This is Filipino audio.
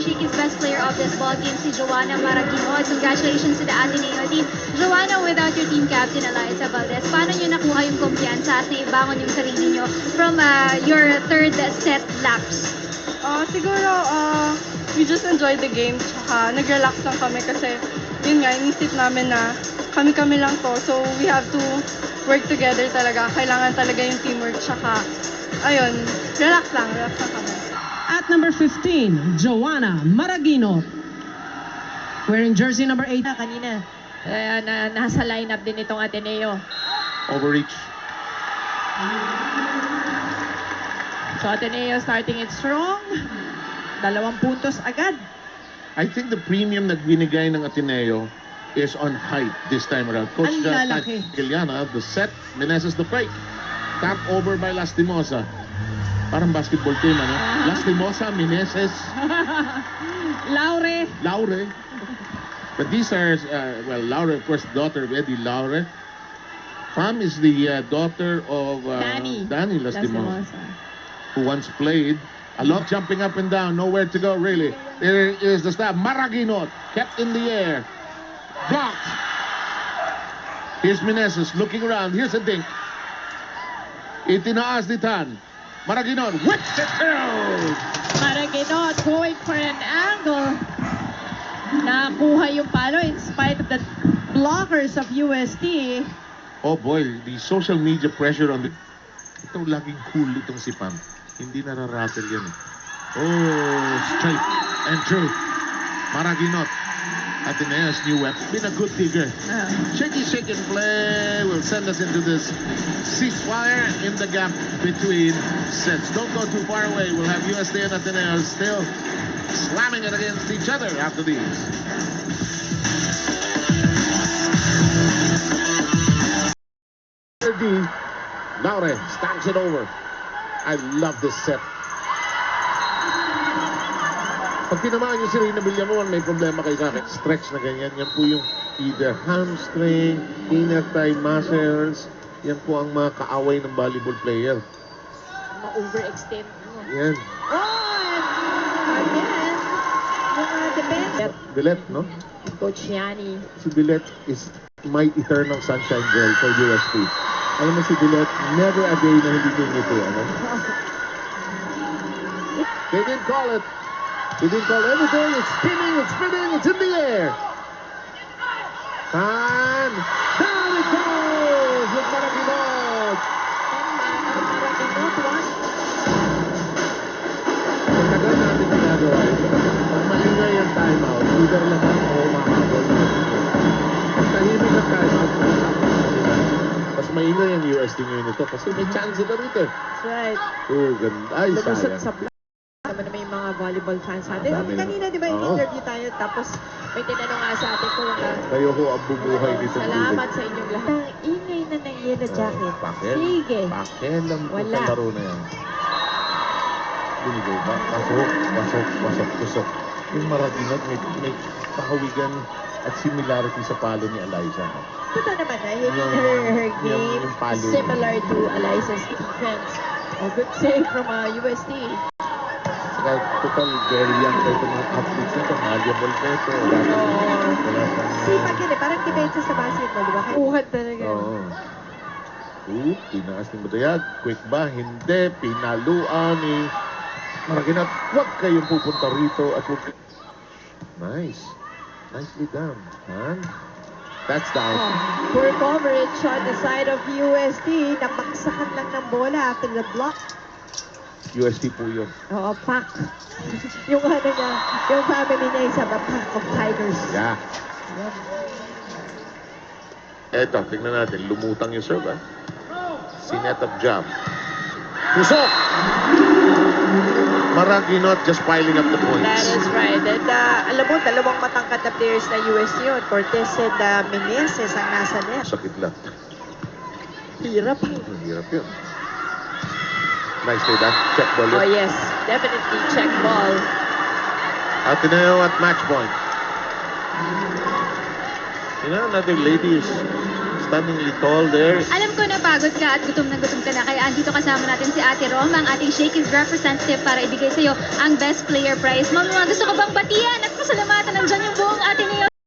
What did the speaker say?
Shakey's best player of this ball game, si Joanna Maraguinot. Congratulations to the Ateneo team. Joanna, without your team captain, Eliza Valdez, paano nyo nakuha yung kumpiyansa at naibangon yung sarili nyo from your third set laps? Siguro, we just enjoyed the game, tsaka nag-relax lang kami kasi yun nga, inisip namin na kami-kami lang to, so we have to work together talaga. Kailangan talaga yung teamwork, tsaka ayun, relax lang kami. At number 15, Joanna Maraguinot. Wearing jersey number 8. Kanina, nasa lineup din itong Ateneo. Overreach. So Ateneo starting it strong. 2 puntos agad. I think the premium na binigay ng Ateneo is on height this time around. Coach Ang lalaki. Giliana, the set, Meneses the break. Tap over by Lastimosa. Parang basketball team, ano? Lastimosa, Meneses, Laure. But these are, well, Laure, of course, daughter of Eddie Laure. Fam is the daughter of Danny Lastimosa, who once played. A lot jumping up and down, nowhere to go, really. There is the stab. Maraguinot, kept in the air. Blocked. Here's Meneses looking around. Here's a dink. Itinaas ni Tan. Maraguinot whips it through. Maraguinot going for an angle. Nakuha yung palo in spite of the blockers of UST. Oh boy, the social media pressure on the... Ito laging cool itong si Pam. Hindi nararattle yan. Oh, straight and true. Maraguinot. Ateneo's new weapon. Been a good digger. Shaky and play will send us into this ceasefire in the gap between sets. Don't go too far away. We'll have UST and Ateneo still slamming it against each other after these. Laure stamps it over. I love this set. Pag tinamaan nyo si Reyna Villanueva, may problema kayo sa akin. Stretch na ganyan. Yan po yung either hamstring, inner thigh muscles. Yan po ang mga kaaway ng volleyball player. Ma-overextend. Yan. Again, mga defense. Bilet, no? Coach Yani. Si Bilet is my eternal sunshine girl for UST. Alam mo si Bilet, never a day na hindi ko ngiti. Ano? They didn't call it. They didn't call everything. It's spinning, it's spinning, it's in the air. And down it goes with Maraguinot. Maraguinot one. Matagal natin ginagawa ito. Pag maingay ang timeout, either laban o mahabol na dito. Pag tahimik ang timeout, mas maingay ang UST ngayon ito kasi may chance ito rito. That's right. Oh, ganda. Ay, Lumusot sayang. sa naman na may mga volleyball fans natin. Kanina, di ba, in-interview tayo, tapos may tinanong nga sa atin kung Kayo ho ang bumuhay nito. salamat sa inyong lahat. Ang ingay na ng yellow jacket. Pakel. Sige. Pakel lang po Wala. sa laro na yan. Binigay ba? Pasok, tusok. Yung Maraguinot, may kahawigan at similarity sa palo ni Eliza. Totoo naman na, her game yung palo similar to Eliza's defense. Oh, good save from UST. Saka total very young pa itong mga athletes nito. Malleable pa ito. Wala pang... Sipag yun eh, parang depensa sa basketball, di ba? Kuhat talaga. Oo. Tinaas ni Madayag. Quick ba? Hindi. Pinaluan ni Maraguinot. Huwag kayong pupunta rito at huwag... Nice. Nicely done. And that's down. Poor coverage on the side of UST. Napaksakan lang ng bola after the block. UST po yun. Oo, pack. Yung ano niya, yung family niya is a pack of tigers. Yeah. Eto, tingnan natin. Lumutang yung serve, ha? Sinet up jump. Pusok! Maraguinot just piling up the points. That is right. And alam mo, dalawang matangkad na players na UST yun. Cortez and Meneses ang nasa net. Sakit lang. Hirap. Hirap yun. Nice play that. Check ball. Oh yes, definitely check ball. Ateneo at match point. You know, another lady is stunningly tall there. Alam ko na pagod ka at gutom na ka na, kaya andito kasama natin si Ate Rom, ang ating Shakey's representative para ibigay sa'yo ang Best Player Prize. Ma'am, gusto ko bang batiyan at pasalamatan nandiyan yung buong Ateneo